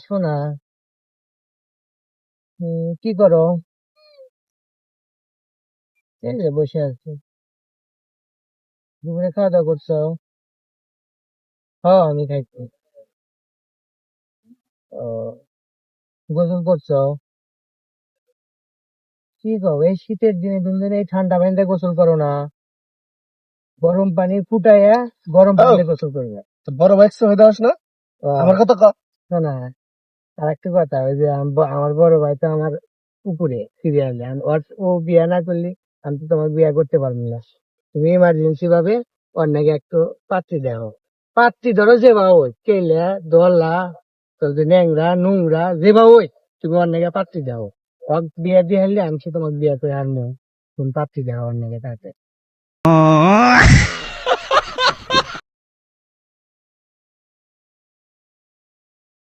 শোনা। কি করো? এই যে বসে আছি। দুপুরে খাওয়া দাওয়া করছো? হ্যাঁ, আমি খাইছি। ও, গোসল করছো? কি কও, এই শীতের দিনে তুমি এই ঠান্ডা পানিতে গোসল করো না? গরম পানি ফুটাইয়া গরম ও, পানিতে গোসল করবে। তো বড় ভাই হয়ে যাস না? আমার ও, কথা ক। শোনা, আর একটা কথা, ওই যে আমার বড় ভাই তো আমার উপরে সিরিয়ালে, ও বিয়ে না করলে আমি তো তোমার বিয়ে করতে পারবো না। তুমি ইমার্জেন্সি ভাবে ওর নাকি একটু পাত্রী দেখো। পাত্রী ধরো যে বা ওই কেলা দলা, তোর যে ন্যাংরা নোংরা যে বা ওই, তুমি ওর নাকি পাত্রী দাও। ওর বিয়ে দিয়ে হারলে আমি সে তোমাকে বিয়ে করে আনবো। তুমি পাত্রী দেখো ওর নাকি তাতে।